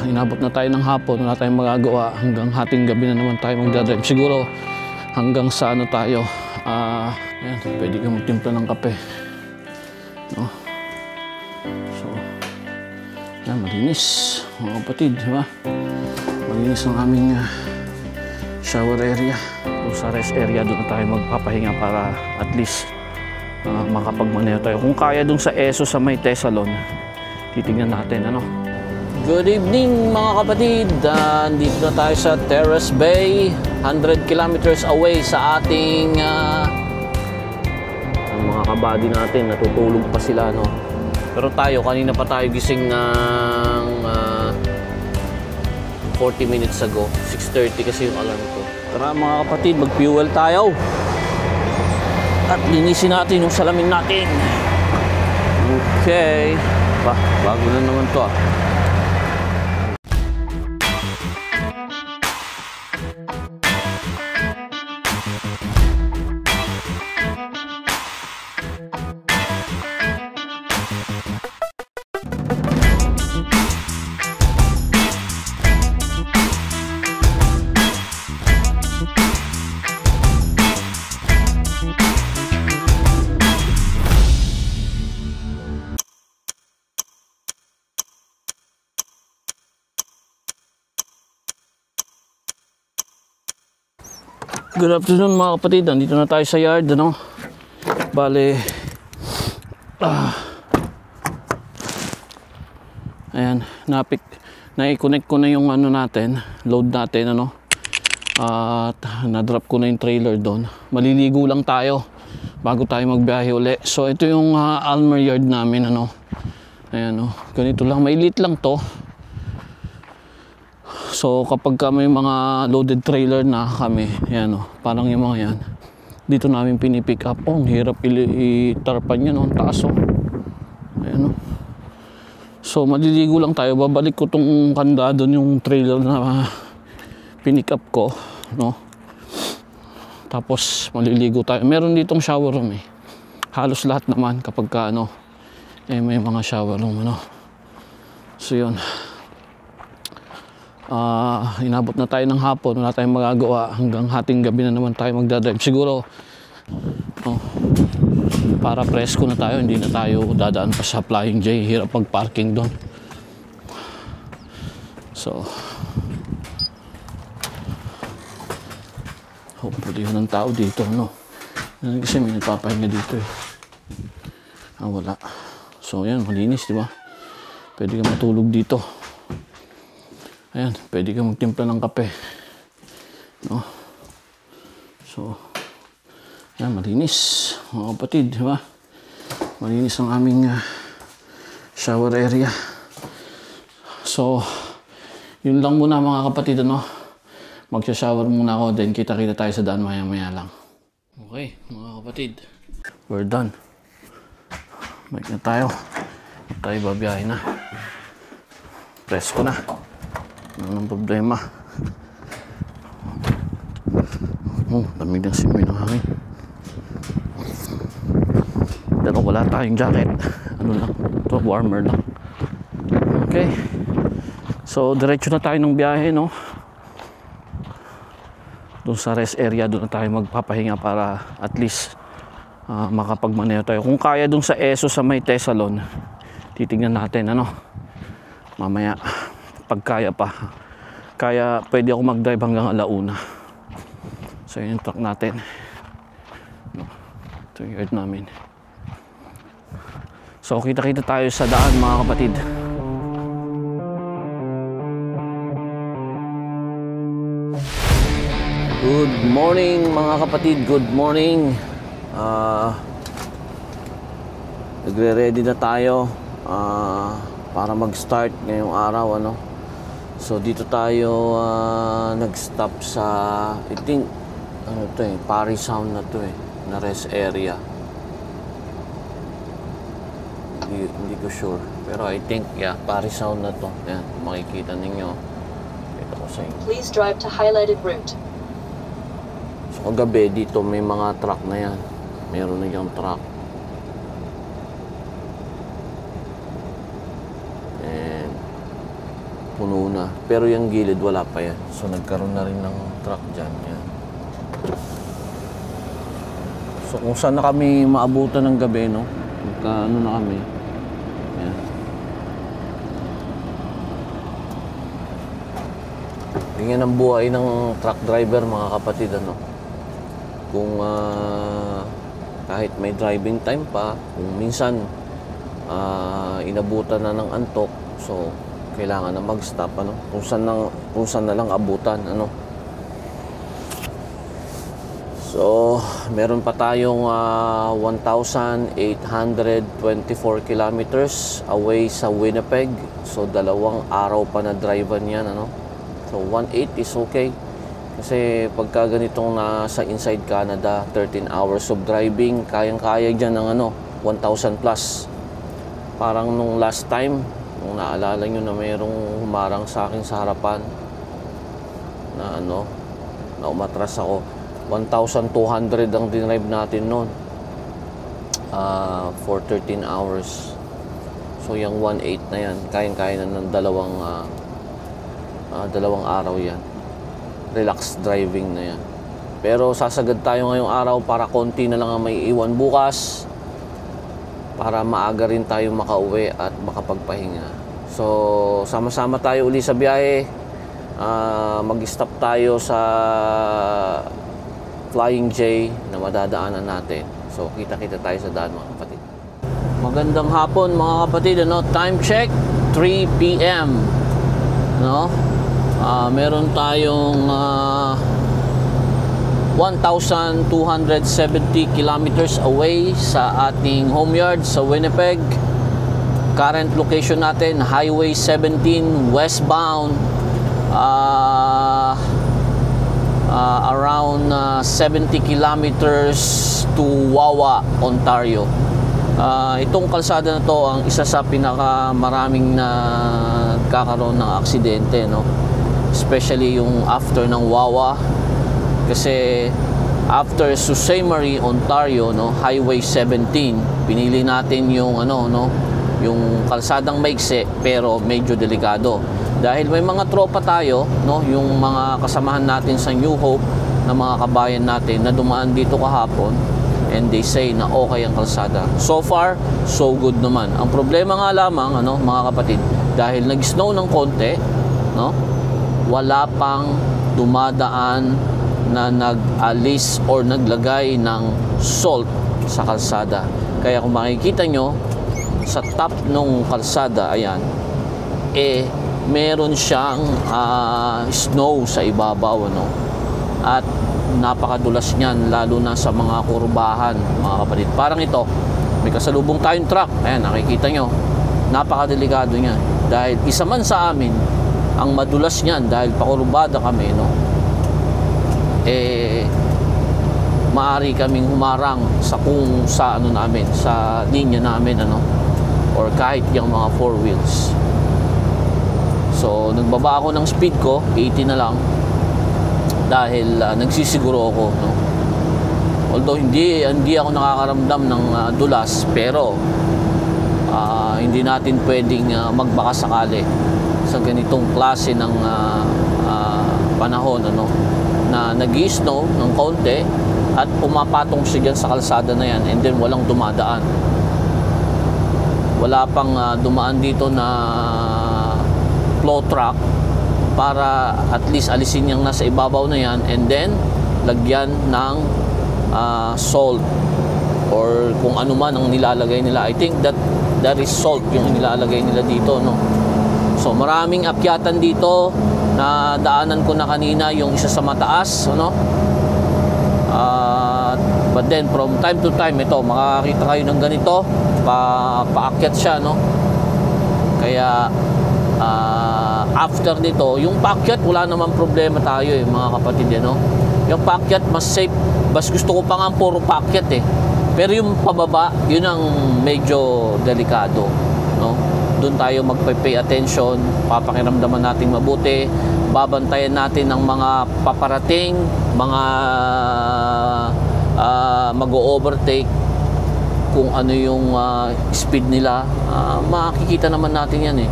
Inabot na tayo ng hapon, wala tayong magagawa. Hanggang hating gabi na naman tayo magdadrive. Siguro hanggang sa ano tayo, yan, pwede ka magtimpla ng kape, no? So yan, malinis mga kapatid, di ba? Malinis ang aming shower area. Kung sa rest area, doon na tayo magpapahinga para at least makapagmaneho tayo. Kung kaya doon sa ESO sa may Tesalon, titignan natin, ano? Good evening mga kapatid. Dito na tayo sa Terrace Bay, 100 kilometers away sa ating ang mga kabady natin. Natutulog pa sila, no? Pero tayo, kanina pa tayo gising ng 40 minutes ago. 6:30 kasi yung alarm ko. Tara mga kapatid, mag-fuel tayo at linisin natin yung salamin natin. Okay, bago na naman to, Good afternoon mga kapatid, nandito na tayo sa yard, ano? Bale, ayan, na-connect ko na yung ano natin, load natin, ano? At na-drop ko na yung trailer doon. Maliligo lang tayo bago tayo magbiyahe uli. So ito yung Almer yard namin, ano? Ayan, no? Ganito lang, mailit lang to. So kapag may mga loaded trailer na kami, yan, oh, parang yung mga yan, dito namin pinipick up. Oh, ang hirap itarpan yan, oh, ang taas, oh. Ayan, oh. So maliligo lang tayo. Babalik ko tong kanda doon, yung trailer na pinick up ko, no? Tapos maliligo tayo. Meron ditong shower room, eh. Halos lahat naman kapag ka, ano, may mga shower room, ano. So yun, inabot na tayo ng hapon, wala tayong magagawa. Hanggang hating gabi na naman tayo magdadrive. Siguro para presko na tayo, hindi na tayo dadaan pa sa Flying J. Hirap pag-parking doon. So hopefully yun ang tao dito, no? Kasi may nagpapahinga dito, eh. Wala. So yan, malinis, di ba? Pwede ka matulog dito. Ayan, pwede ka magtimpla ng kape, no? So ayan, malinis mga kapatid, di ba? Malinis ang aming shower area. So yun lang muna mga kapatid, ano? Magsha-shower muna ako, then kita-kita tayo sa daan maya-maya lang. Okay mga kapatid, we're done. Balik na tayo. Tayo babiyahe na. Presko na. Anong problema? Lamig ng simoy ng hangin. Pero wala tayong jacket. Ano lang, ito, warmer lang. Okay. So diretso na tayo ng biyahe, no? Doon sa rest area, doon na tayo magpapahinga para at least makapagmaneho tayo. Kung kaya doon sa ESO sa may Tesalon, titignan natin, ano? Mamaya, pag kaya pa. Kaya pwede ako mag-drive hanggang alauna. So yun yung truck natin. Ito yung yard namin. So kita-kita tayo sa daan mga kapatid. Good morning mga kapatid, good morning. Nagre-ready na tayo para mag-start ngayong araw, ano. So dito tayo nag-stop sa, I think ano to, Paris Sound na to, na rest area. Hindi ko sure, pero I think yeah, Paris Sound na to. Yan, makikita ninyo. Ito ko sa inyo. Please drive to highlighted route. So kagabi dito may mga truck na yan. Meron na yung truck. puno na. Pero yung gilid, wala pa yan. So, nagkaroon na rin ng truck dyan. Yan. So, kung saan na kami maabutan ng gabi, no? Ano na kami. Yan. Ganyan ang buhay ng truck driver, mga kapatid, ano? Kung kahit may driving time pa, kung minsan inabutan na ng antok, so kailangan na mag-stop, ano? Kung saan na lang abutan, ano? So, meron pa tayong 1,824 kilometers away sa Winnipeg. So, 2 araw pa na drive niyan, ano? So, 1.8 is okay. Kasi pagka ganitong nasa inside Canada, 13 hours of driving, kayang-kaya dyan ng 1,000 plus. Parang nung last time, kung naalala nyo na mayroong humarang sa akin sa harapan na na umatras ako. 1,200 ang dinrive natin noon for 13 hours. So yung 1.8 na yan, kayang-kaya na ng dalawang araw yan. Relax driving na yan. Pero sasagad tayo ngayong araw para konti na lang ang may iwan bukas para maaga rin tayo makauwi at makapagpahinga. So sama-sama tayo uli sa biyahe. Mag-stop tayo sa Flying J na madadaanan natin. So kita-kita tayo sa daan, mga kapatid. Magandang hapon, mga kapatid, ano? Time check 3 PM, no? Meron tayong 1,270 kilometers away sa ating home yard sa Winnipeg. Current location natin, Highway 17 westbound, around 70 kilometers to Wawa, Ontario. Itong kalsada na to ang isa sa pinakamaraming nagkakaroon ng aksidente, no? Especially yung after ng Wawa, kasi after Sault Ste. Marie, Ontario, no, Highway 17, pinili natin yung yung kalsadang maigsi pero medyo delikado. Dahil may mga tropa tayo, no, yung mga kasamahan natin sa New Hope na mga kabayan natin na dumaan dito kahapon, and they say na okay ang kalsada. So far, so good naman. Ang problema nga lamang, mga kapatid, dahil nag-snow ng konti, no, wala pang dumadaan na nag-alis or naglagay ng salt sa kalsada. Kaya kung makikita nyo, sa top ng kalsada, ayan, meron siyang snow sa ibabaw, at napakadulas niyan, lalo na sa mga kurbahan, mga kapatid. Parang ito, may kasalubong tayong truck, ayan, nakikita nyo, napakadelikado niyan. Dahil isa man sa amin ang madulas niyan, dahil pakurbada kami, maaari kaming humarang sa namin, sa linya namin, or kahit yung mga 4 wheels. So nagbaba ako ng speed ko, 80 na lang, dahil nagsisiguro ako, although hindi ako nakakaramdam ng dulas, pero hindi natin pwedeng magbaka sakali sa ganitong klase ng panahon, na nag-i-snow ng konti at pumapatong siya dyan sa kalsada na yan, and then walang dumadaan. Wala pang dumaan dito na flow truck para at least alisin yung nasa ibabaw na yan, and then lagyan ng salt or kung ano man ang nilalagay nila. I think that is salt yung nilalagay nila dito, So maraming akyatan dito na daanan ko na kanina, yung isa sa mataas, but then from time to time, ito, makakita kayo ng ganito, paakyat siya, Kaya after nito, yung paakyat, wala naman problema tayo, mga kapatid, Yung paakyat, mas safe. Bas gusto ko pa nga puro paakyat, Pero yung pababa, yun ang medyo delikado, Doon tayo magpay attention, papakiramdaman natin mabuti, babantayan natin ang mga paparating, mga mag-overtake, kung ano yung speed nila. Makikita naman natin yan,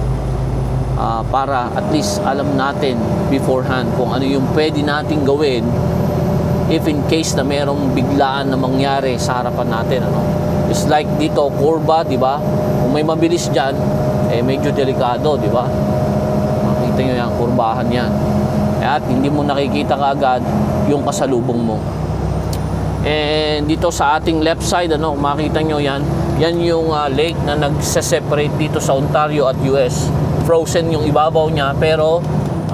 para at least alam natin beforehand kung ano yung pwede nating gawin if in case na merong biglaan na mangyari sa harapan natin, ano. It's like dito, kurba, di ba? Kung may mabilis dyan, medyo delikado, di ba? Makita nyo yan, kurbahan yan. At hindi mo nakikita kaagad yung kasalubong mo. And dito sa ating left side, ano, makita nyo yan, yan yung lake na nagse-separate dito sa Ontario at US. Frozen yung ibabaw niya, pero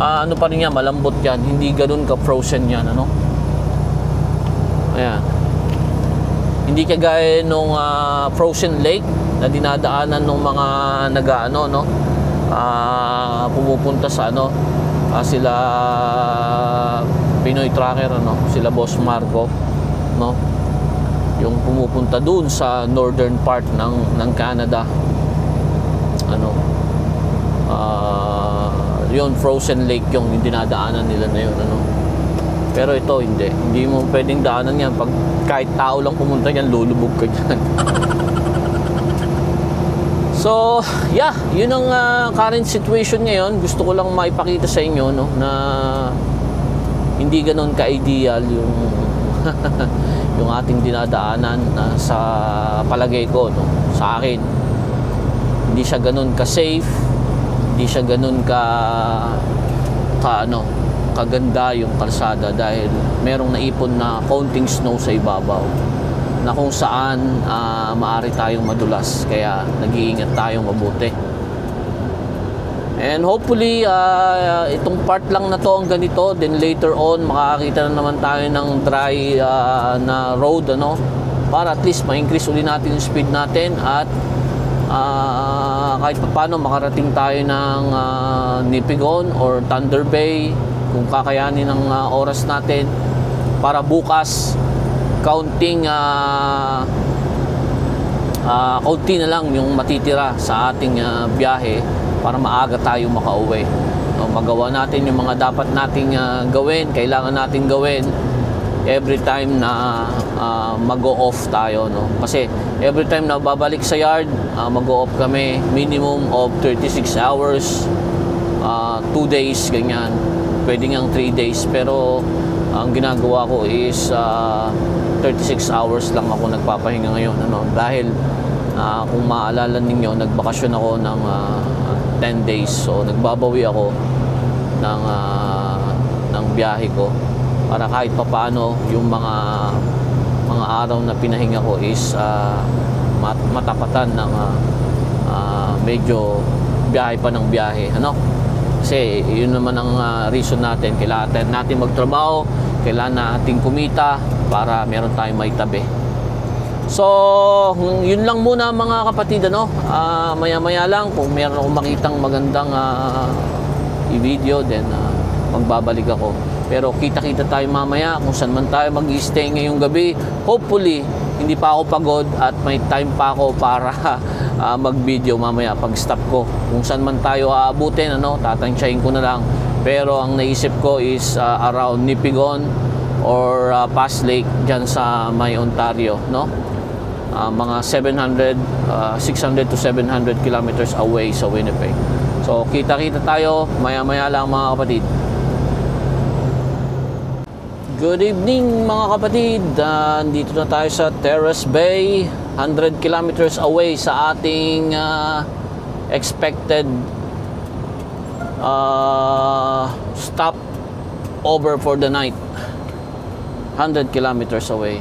ano pa rin yan, malambot yan. Hindi ganun ka-frozen yan, ano. Ayan. Hindi kagaya nung frozen lake na dinadaanan ng mga nag-ano, no, pumupunta sa ano, sila Pinoy Tracker, ano, sila Boss Marco, no, yung pumupunta dun sa northern part ng Canada, ano, yun frozen lake yung dinadaanan nila na yun, ano. Pero ito hindi mo pwedeng daanan yan. Pag kahit tao lang pumunta yan, lulubog ka dyan. So yeah, yun ang current situation ngayon. Gusto ko lang maipakita sa inyo, no, na hindi ganoon ka-ideal yung yung ating dinadaanan sa palagay ko, no, sa akin. Hindi siya ganoon ka-safe, hindi siya ganoon kaganda yung kalsada dahil merong naipon na kaunting snow sa ibabaw na kung saan maaari tayong madulas, kaya nag-iingat tayong mabuti. And hopefully itong part lang na to ang ganito, then later on makakakita na naman tayo ng dry na road, ano, para at least ma-increase uli natin yung speed natin at kahit paano makarating tayo ng Nipigon or Thunder Bay kung kakayanin ng oras natin, para bukas kaunti na lang yung matitira sa ating biyahe para maaga tayo makauwi. Magawa natin yung mga dapat nating gawin, kailangan nating gawin every time na mag-o-off tayo, no? Kasi every time na babalik sa yard, mag-o-off kami minimum of 36 hours, 2 days, ganyan. Pwede ngang 3 days, pero ang ginagawa ko is 36 hours lang ako nagpapahinga ngayon, ano, dahil kung maalala ninyo, nagbakasyon ako ng 10 days, so nagbabawi ako ng biyahe ko para kahit papaano yung mga araw na pinahinga ko is matapatan ng medyo biyahe pa ng biyahe, ano. Kasi yun naman ang reason natin, kailangan natin magtrabaho, kailangan natin kumita para meron tayong maitabi. So yun lang muna mga kapatid, ano. Maya-maya lang kung meron akong makitang magandang i-video, then magbabalik ako. Pero kita-kita tayo mamaya kung saan man tayo mag-stay ngayong gabi. Hopefully hindi pa ako pagod at may time pa ako para mag-video mamaya pag stop ko. Kung saan man tayo aabutin, ano, tatansyahin ko na lang. Pero ang naisip ko is around Nipigon or Pass Lake dyan sa may Ontario, no? Mga 600 to 700 kilometers away sa Winnipeg. So kita-kita tayo maya-maya lang mga kapatid. Good evening mga kapatid, dito na tayo sa Terrace Bay, 100 kilometers away sa ating expected stop over for the night. 100 kilometers away.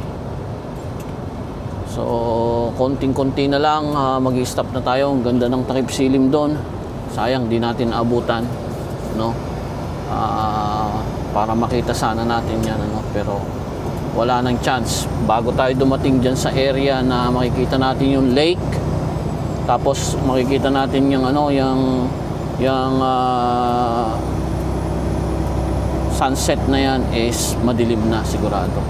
So konting-konti na lang, mag-stop na tayo. Ang ganda ng takip silim doon, sayang di natin abutan, no? Para makita sana natin yan, ano? Pero wala nang chance. Bago tayo dumating dyan sa area na makikita natin yung lake, tapos makikita natin yung ano, yung sunset na yan is madilim na sigurado.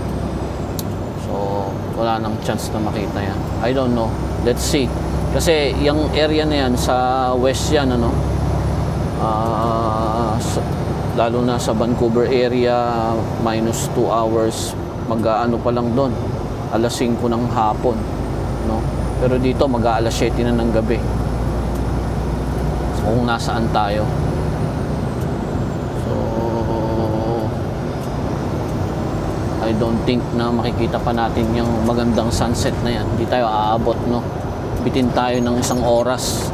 So wala nang chance na makita yan. I don't know, let's see. Kasi yung area na yan sa west yan, ano, lalo na sa Vancouver area, minus 2 hours, mag-aano pa lang doon, alas 5 ng hapon, no? Pero dito mag-aalas 7 na ng gabi. kung nasaan tayo. So I don't think na makikita pa natin yung magandang sunset na yan. Hindi tayo aabot, no? Bitin tayo ng 1 oras.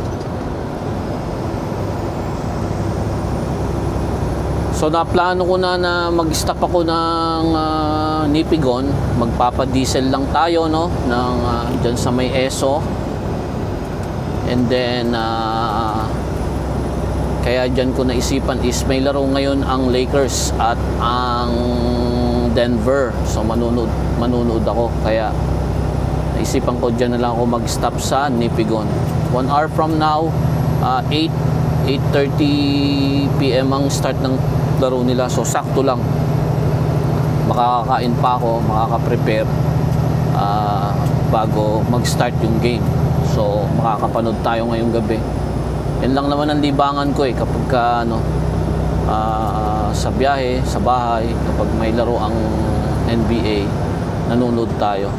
So naplano ko na mag-stop ako ng Nipigon. Magpapadiesel lang tayo, no? Dyan sa may ESO. And then kaya dyan ko naisipan is may laro ngayon ang Lakers at ang Denver. So manunod ako. Kaya naisipan ko dyan na lang ako mag-stop sa Nipigon. 1 hour from now, 8:30 PM ang start ng laro nila. So sakto lang. Makakakain pa ako, makaka-prepare bago mag-start yung game. So makakapanood tayo ngayong gabi. Yan lang naman ang libangan ko kapag sa biyahe, sa bahay, kapag may laro ang NBA, nanonood tayo.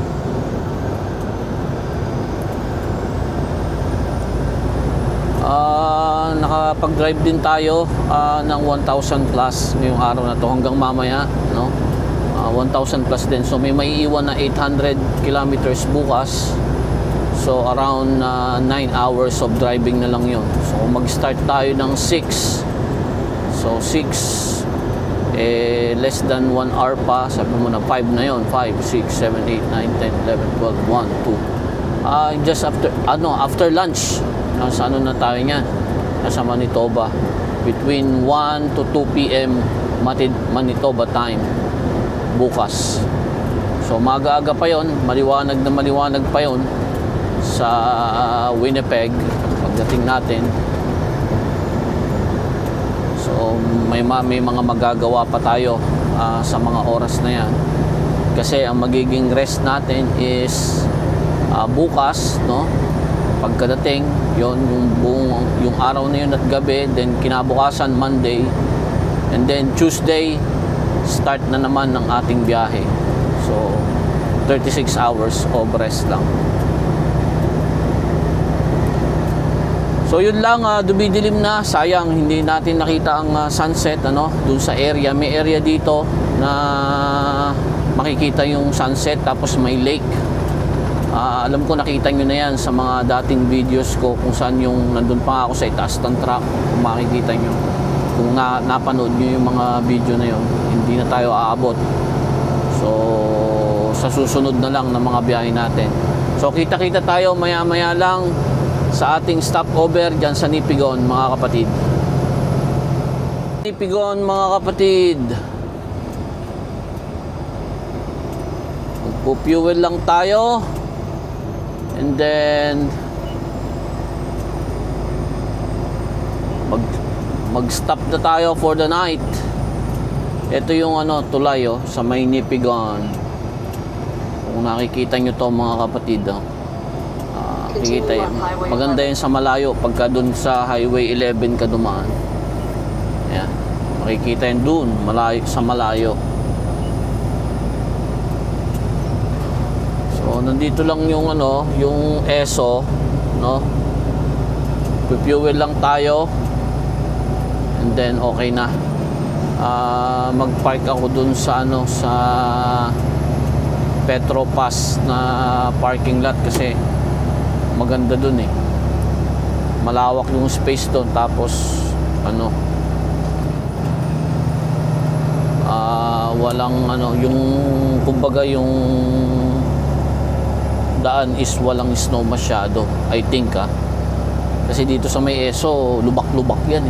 Nakapag-drive din tayo ng 1,000 plus ngayong araw na to hanggang mamaya, no? 1,000 plus din. So may maiiwan na 800 kilometers bukas. So around 9 hours of driving na lang yun. So mag-start tayo ng 6. So 6 less than 1 hour pa. Sabi mo na 5 na yun. 5, 6, 7, 8, 9, 10, 11, 12, 1, 2. Just after lunch. Sa na tayo niyan. Nasa Manitoba. Between 1 to 2 PM Manitoba time. Bukas. So maaga-aga pa yon. Maliwanag na maliwanag pa yon sa Winnipeg pagdating natin. So may mga magagawa pa tayo sa mga oras na yan, kasi ang magiging rest natin is bukas, no? Pagkadating yon, yung araw na yun at gabi, then kinabukasan Monday, and then Tuesday start na naman ng ating biyahe. So 36 hours of rest lang. So yun lang, dumidilim na. Sayang hindi natin nakita ang sunset, dun sa area. May area dito na makikita yung sunset, tapos may lake. Alam ko nakita nyo na yan sa mga dating videos ko, kung saan yung nandun pa ako sa itaas ng truck. Kung makikita nyo, kung napanood nyo yung mga video na yun, hindi na tayo aabot. So sa susunod na lang ng mga biyahe natin. So kita-kita tayo maya-maya lang sa ating stopover dyan sa Nipigon, mga kapatid. Nipigon, mga kapatid. Magpo-fuel lang tayo. And then mag-stop na tayo for the night. Ito yung tulay sa may Nipigon. Kung nakikita nyo to, mga kapatid, makikita yun. Maganda yun sa malayo pagka dun sa Highway 11 ka dumaan. Ayan. Makikita yun dun sa malayo. So nandito lang yung yung ESO, no? Fuel lang tayo, and then okay na. Mag-park ako dun sa sa Petropass na parking lot, kasi maganda dun malawak yung space doon. Tapos walang yung kumbaga yung daan is walang snow masyado, I think kasi dito sa may ESO lubak-lubak yan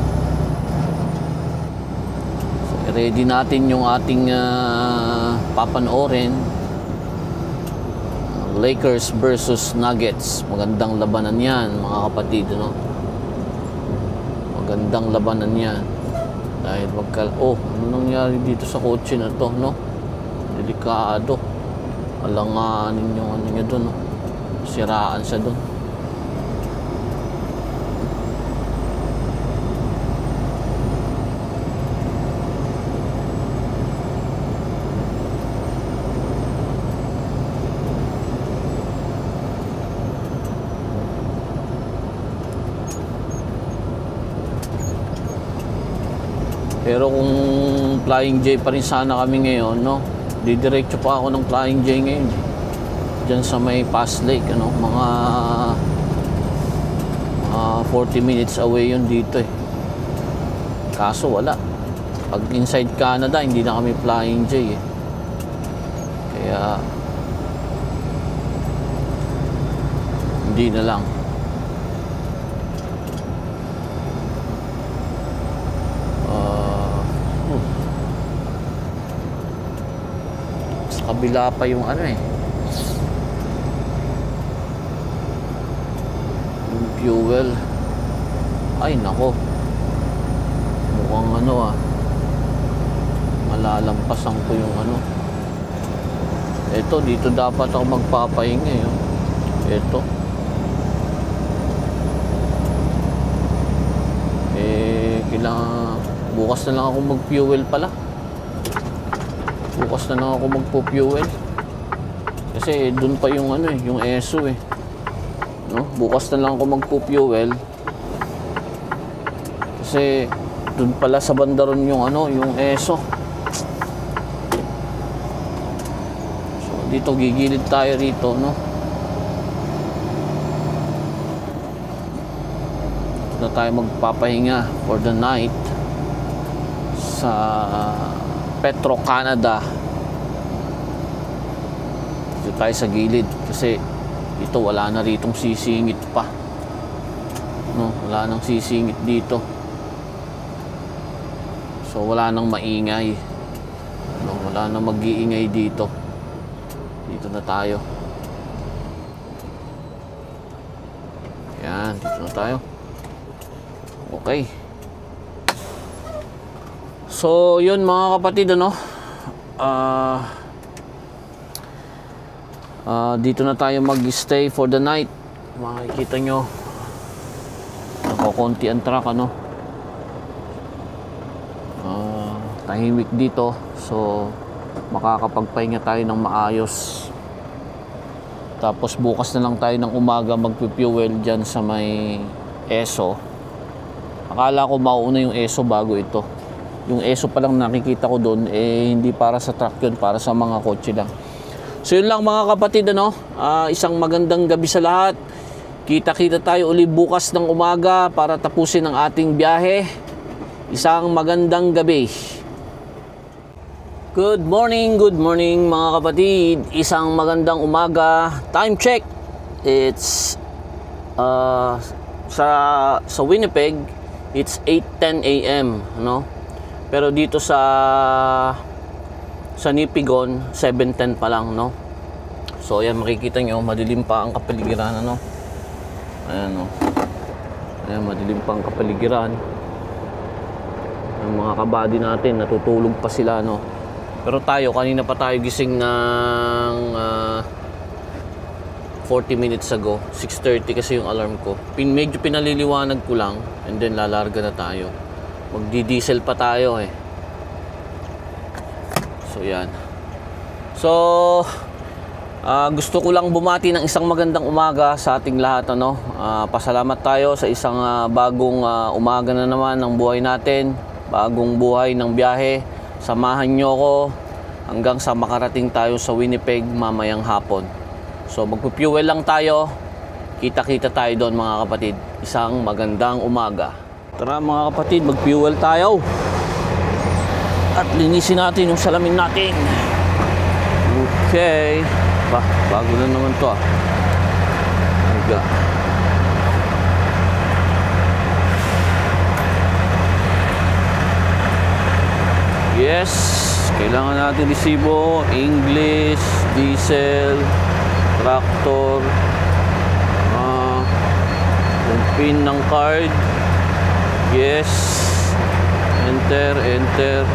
So ready natin yung ating papanoorin. Lakers versus Nuggets. Magandang labanan yan, mga kapatid, Magandang labanan yan. Dahil ano nangyari dito sa kotse na to, Delikado. Alanganin yung niya doon, Siraan siya doon. Pero kung Flying J pa rin sana kami ngayon, no? Didiretso pa ako ng Flying J ngayon. Diyan sa may Pass Lake, ano? Mga 40 minutes away yun dito eh. Kaso wala. Pag inside Canada, hindi na kami Flying J eh. Kaya hindi na lang. Sa kabila pa yung ano eh, yung fuel. Ay nako, mukhang ano malalampasan ko yung ano. Eto, dito dapat ako magpapahinga eh. Eto kailangan bukas na lang ako mag-fuel pala. Bukas na lang ako magpo-fuel. Kasi dun pa yung ano eh, yung ESO eh. No? Bukas na lang ako magpo-fuel. Kasi dun pala sa bandaron yung ano, yung ESO. So dito gigilid tayo rito, no? Na tayo magpapahinga for the night sa Petro Canada. Dito tayo sa gilid kasi ito wala na ritong sisingit pa, no? Wala nang sisingit dito, so wala nang maingay, no? Wala nang mag-iingay dito. Dito na tayo. Yan, dito na tayo. Okay. So, yun mga kapatid, ano? Dito na tayo mag-stay for the night. Makikita nyo, nakakunti ang truck, ano? Tahimik dito. So, makakapagpahinga tayo ng maayos. Tapos, bukas na lang tayo ng umaga magpifuel dyan sa may ESO. Akala ko mauuna yung ESO bago ito. Yung ESO pa lang nakikita ko doon, eh hindi para sa truck yun, para sa mga kotse lang. So yun lang mga kapatid, ano? Isang magandang gabi sa lahat. Kita-kita tayo uli bukas ng umaga para tapusin ang ating biyahe. Isang magandang gabi. Good morning mga kapatid. Isang magandang umaga. Time check. It's sa Winnipeg, it's 8:10 AM, no? Pero dito sa Nipigon, 7:10 pa lang, no? So ayan, makikita nyo, madilim pa ang kapaligiran, ano? Ayan, no? Ayan, madilim pa ang kapaligiran. Ang mga kabady natin, natutulog pa sila, no? Pero tayo, kanina pa tayo gising ng 40 minutes ago. 6:30 kasi yung alarm ko. Medyo pinaliliwanag ko lang, and then lalarga na tayo. Magdi-diesel pa tayo eh. So yan. So gusto ko lang bumati ng isang magandang umaga sa ating lahat, ano? Pasalamat tayo sa isang bagong umaga na naman ng buhay natin. Bagong buhay ng biyahe. Samahan nyo ko hanggang sa makarating tayo sa Winnipeg mamayang hapon. So magpupuel lang tayo. Kita-kita tayo doon mga kapatid. Isang magandang umaga. Tara mga kapatid, mag-fuel tayo. At linisin natin yung salamin natin. Okay. Bago na naman to ah. Higa. Yes. Kailangan natin resibo, English, diesel, tractor, yung pin ng card. Yes. Enter, enter.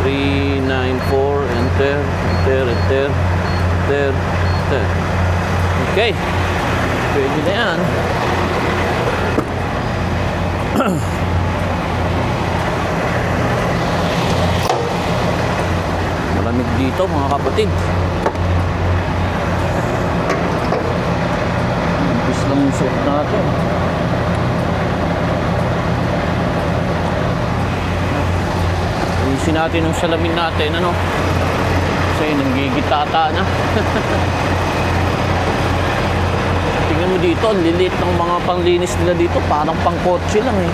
394, enter, enter, enter, enter, enter. Okay. Pwede na yan. Malamig dito mga kapatid. Ibis lang yung suot natin. Ayusin natin yung salamin natin, ano? Kasi nanggigitata na. Tingnan mo dito, ang lilit ng mga panglinis nila dito. Parang pangkotse lang eh.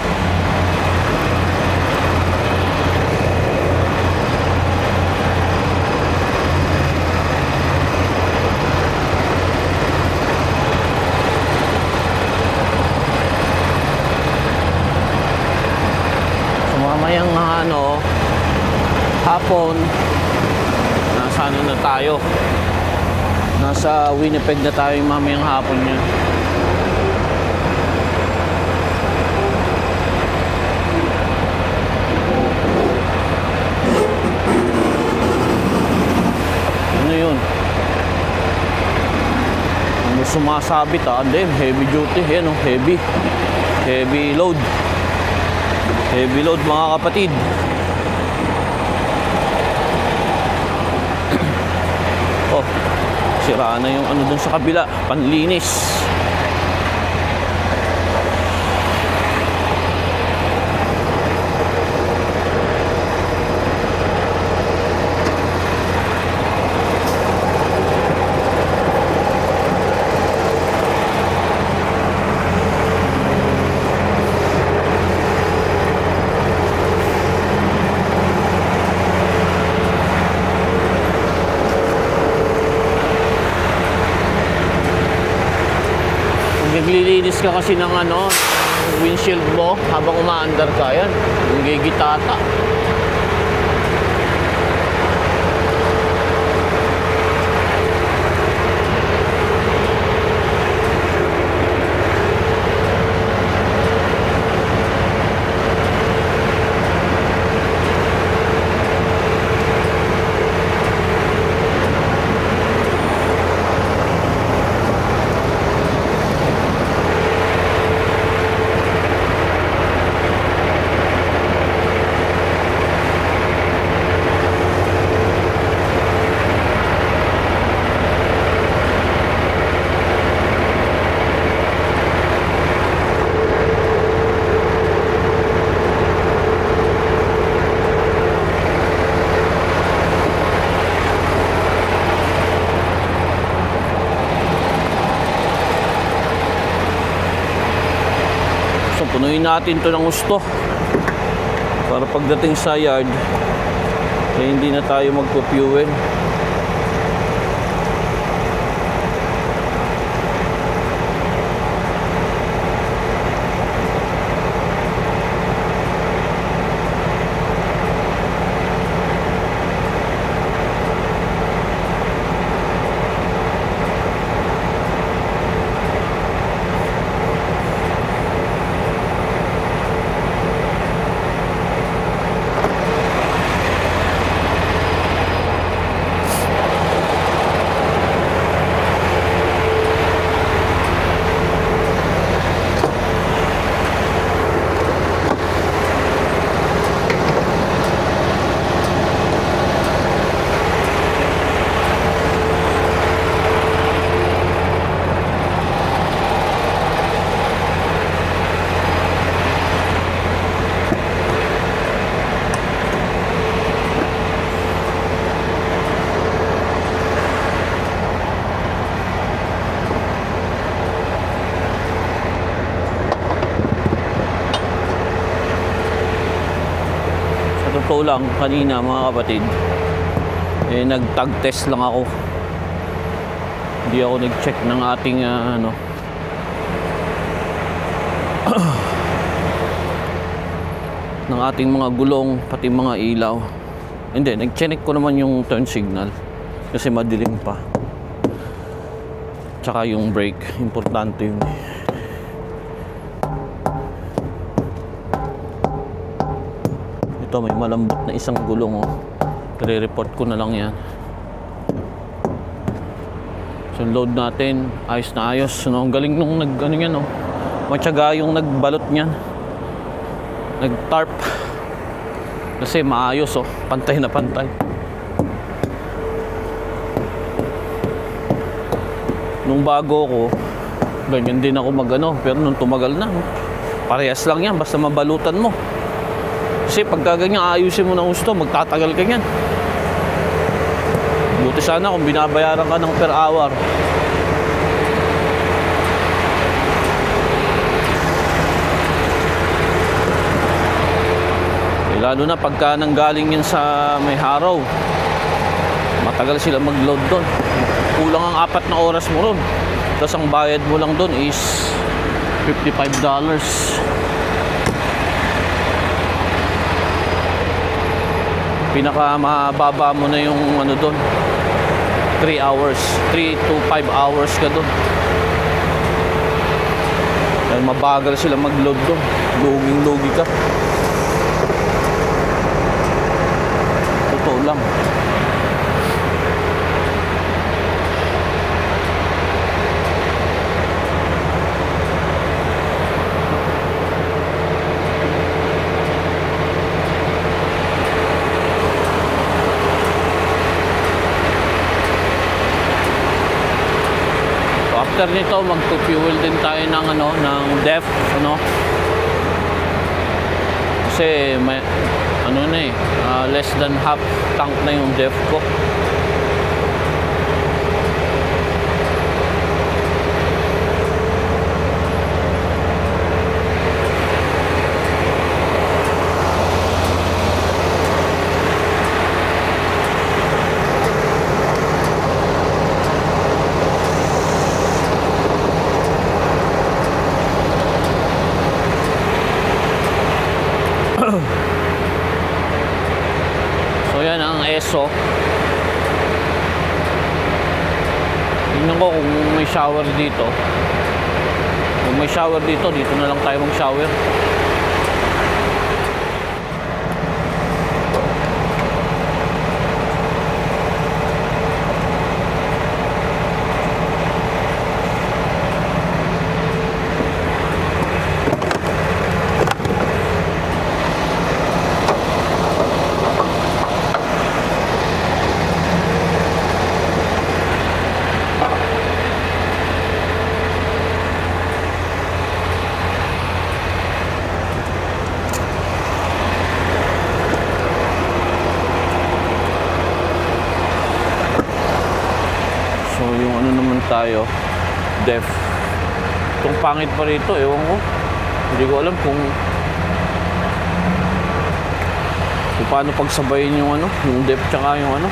Mamayang ano, hapon, nasa ano na tayo, nasa Winnipeg na tayo mamayang hapon niya. Ano yun? Ano sumasabit ah? Hindi, heavy duty, yan oh, heavy load. Heavy load mga kapatid. Oh, sira na yung ano dun sa kabila, panlinis. Naglilinis ka kasi ng ano, windshield mo habang umaandar ka, yan, nagigitata. Punuin natin to ng gusto para pagdating sa yard eh, hindi na tayo magpo-fuel. Totoo lang, kanina mga kapatid eh nag-tag test lang ako, hindi ako nag-check ng ating ano ng ating mga gulong pati mga ilaw. Hindi, nag-check ko naman yung turn signal kasi madilim pa, tsaka yung brake, importante yun. Ito may malambot na isang gulong oh. I-report ko na lang yan. So load natin, ayos na ayos. So, ang galing nung nag-ano yan oh. Matyaga yung nagbalot niyan, nag-tarp, kasi maayos oh, pantay na pantay. Nung bago ko ganyan din ako magano, pero nung tumagal na parehas lang yan basta mabalutan mo. Kasi pagka ganyan ayusin mo ng gusto, magtatagal ka yan. Buti sana kung binabayaran ka ng per hour. Lalo na pagka nanggaling yun sa may haraw, matagal sila mag-load doon. Kulang ang 4 na oras mo ron. Tapos ang bayad mo lang doon is $55. Pinaka mababa mo na yung ano doon, 3 hours, 3 to 5 hours ka doon. Dahil mabagal sila mag-load doon. Luging-lugi ka. Totoo lang. So after nito, magpo-fuel din tayo ng ano, ng DEF, ano. Kasi may ano na eh, less than half tank na yung DEF ko. So yan ang ESO. Tingnan ko kung may shower dito. Kung may shower dito, dito na lang tayo mag-shower. So yung ano naman tayo, DEF. Itong pangit pa rito, ewan ko. Hindi ko alam kung paano pagsabayin yung ano, yung DEF tsaka yung ano.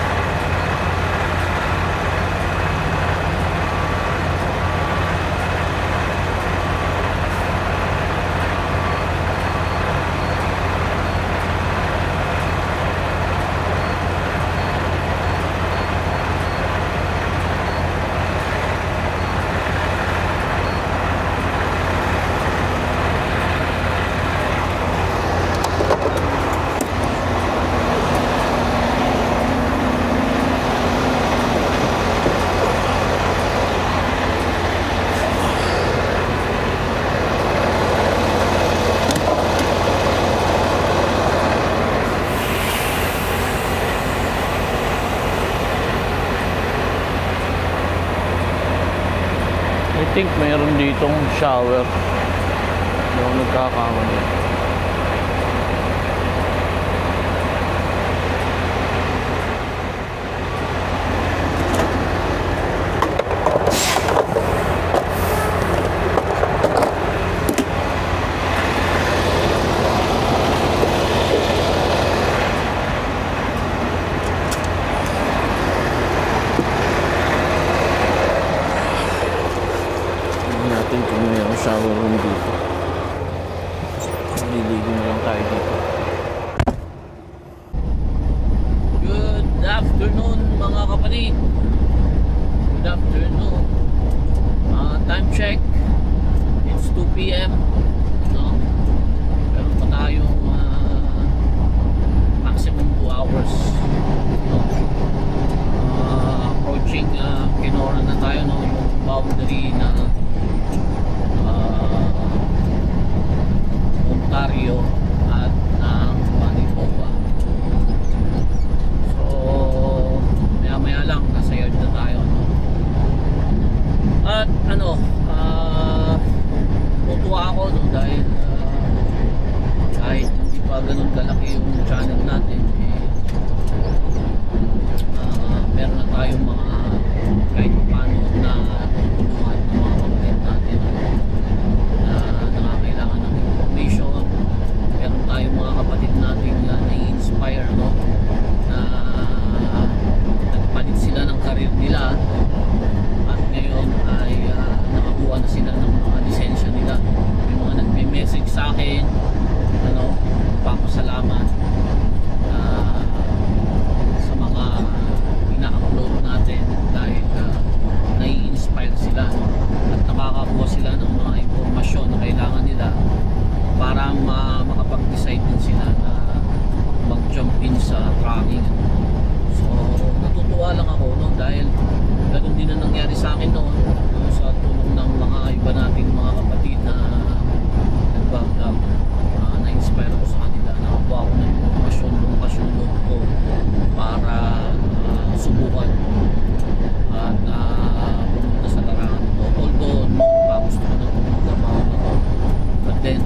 I think mayroon ditong shower. Hindi ako nagkakamali. Natin kung mayroong shower room dito. Liligo na lang tayo dito. Good afternoon mga kapatid. Good afternoon. Time check. It's 2 PM. No? Meron pa tayong maximum 2 hours. No? Approaching Kenora na tayo, no? Yung boundary na Ontario at ng Manitoba. So maya lang nasa yard na tayo, no? At ano, tutuwa ako, no? ganun kalaki yung channel natin, meron na tayong mga kahit paano na tulungan ng mga kapatid natin na nangangailangan ng information. Meron tayong mga kapatid natin na nai-inspire, no? Na nagpalit sila ng career nila at ngayon ay nakakuha na sila ng mga lisensya nila. May mga nagme-message sa akin, ano, papasalamat sa mga ina-upload natin dahil nai-inspire sila, no? At nakakakuha sila ng mga impormasyon na kailangan nila para makapag-decide din sila na mag-jump in sa tracking. So natutuwa lang ako, no? Dahil ganun din na nangyari sa akin noon, no? Sa tulong ng mga iba nating mga kapatid na nag-vlog, na-inspire ako sa kanila, nakakuha ako ng impormasyon ng kasunod ko para subukan at pumunta sa larangan ito. Although gusto ko na pumunta na to, but then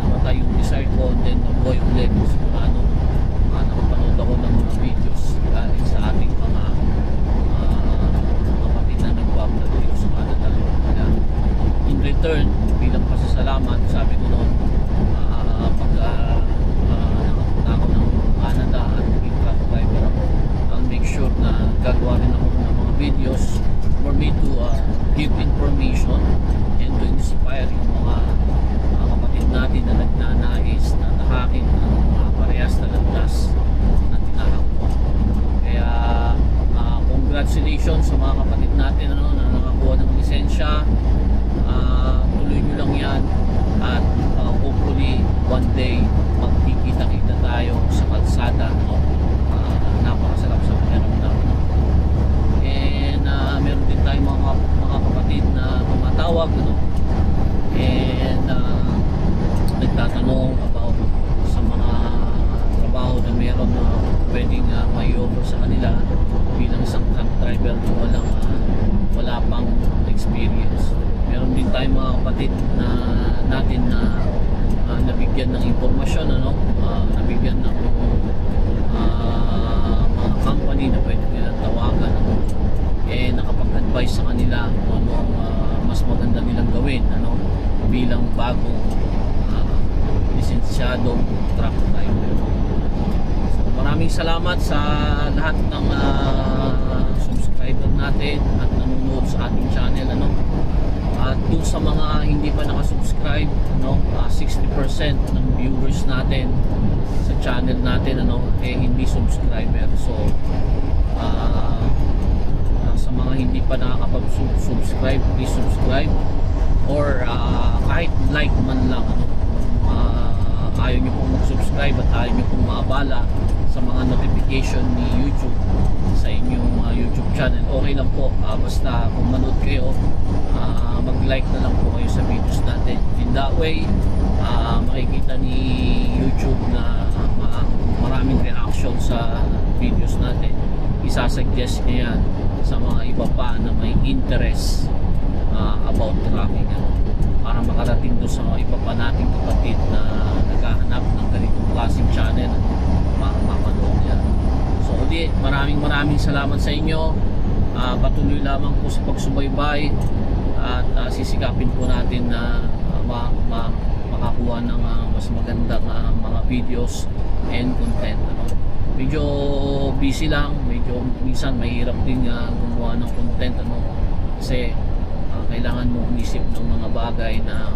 namatay yung desire ko, and then nabuhay ulit. Sigurado nakapanood ako ng mga videos galing sa ating mga kapatid na nag-vlog dito sa Canada. Kaya in return, bilang pasasalamat, sabi ko noon, pag nakapunta ako ng Canada at naging truck driver ako, I'll make sure na gagawa rin ako ng mga videos for me to give information and to inspire yung mga kapatid natin na nagnanais na tahakin ang parehas na landas na tinahakbo. Kaya congratulations sa mga kapatid natin, ano, na nakakuha ng lisensya. Tuloy nyo lang yan at hopefully one day magkikita-kita tayo sa kalsada, no? Napakasarap sa pakiramdam, no? And meron din tayong mga kapatid na tumatawag, no? And nagtatanong about sa mga trabaho na meron na pwedeng may-offer sa kanila bilang isang truck driver na wala pang experience. Meron din tayong mga kapatid na natin na nabigyan ng impormasyon, ano, nabigyan ng mga company na pwede nilang tawagan, ano, nakapag-advise sa kanila kung ano mas maganda nilang gawin, ano, bilang bagong lisensyadong truck driver. So, maraming salamat sa lahat ng subscriber natin at nanonood sa ating channel, ano. At dun sa mga hindi pa nakasubscribe, no, 60% ng viewers natin sa channel natin, ano, hindi subscriber. So sa mga hindi pa nakakapag-subscribe, please subscribe, or kahit like man lang, ano, ayaw nyo pong mag-subscribe at ayaw nyo pong maabala sa mga notification ni YouTube sa inyong YouTube channel, okay lang po. Basta kung manood kayo, mag-like na lang po kayo sa videos natin. In that way, makikita ni YouTube na maraming reaction sa videos natin. Isasuggest niya yan sa mga iba pa na may interest about tracking, para makarating doon sa iba pa nating kapatid na naghahanap ng ganitong klaseng channel, mapanood yan. So ulit, maraming salamat sa inyo. Patuloy lamang po sa pagsubaybay at sisikapin po natin na makakuha ng mas magandang mga videos and content, ano. Medyo busy lang, medyo minsan mahirap din gumawa ng content, ano, kasi kailangan mo umisip ng mga bagay na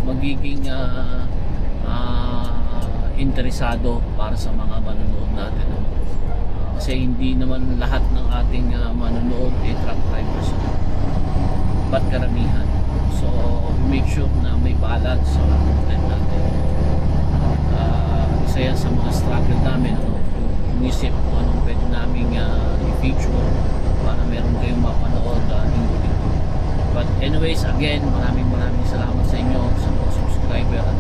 magiging interesado para sa mga manonood natin, ano. Kasi hindi naman lahat ng ating manonood truck drivers, but karamihan. So make sure na may balance sa content natin. Isa yan sa mga struggle namin, ano, umisip kung anong pwede namin i-feature para meron kayong mapanood linggo-linggo. But anyways, again, maraming salamat sa inyo, sa mga subscriber, at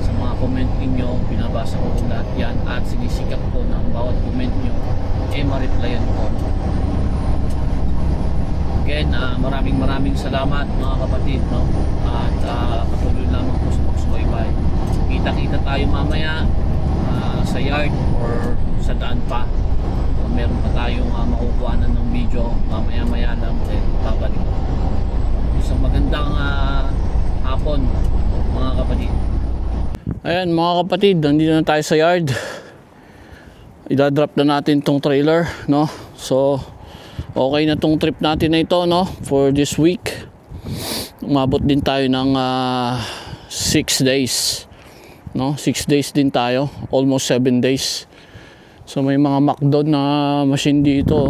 sa mga comment ninyo. Binabasa ko lahat yan at sinisikap ko na bawat comment nyo ma-replyan ko. Again, maraming salamat mga kapatid, no? At patuloy lamang po sa pagsubaybay. Kita-kita tayo mamaya dadaan pa. Meron pa tayong makukuhanan ng video mamaya-maya lang, then babalik. Isang magandang hapon mga kapatid. Ayan mga kapatid, nandito na tayo sa yard. Idadrop na natin tong trailer, no? So okay na tong trip natin na ito, no, for this week. Umabot din tayo ng 6 days, no? 6 days din tayo, almost 7 days. So may mga MacDon na machine dito,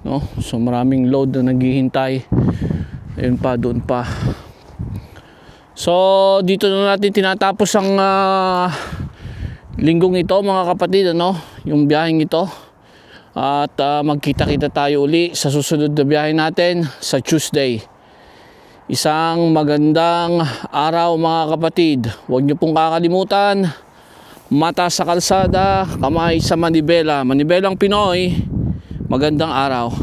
no? So maraming load na naghihintay. Ayun pa, doon pa. So dito na natin tinatapos ang linggong ito mga kapatid, ano? Yung biyaheng ito. At magkita-kita tayo uli sa susunod na biyahe natin sa Tuesday. Isang magandang araw mga kapatid. Huwag niyo pong kakalimutan, mata sa kalsada, kamay sa manibela. Manibelang Pinoy, magandang araw.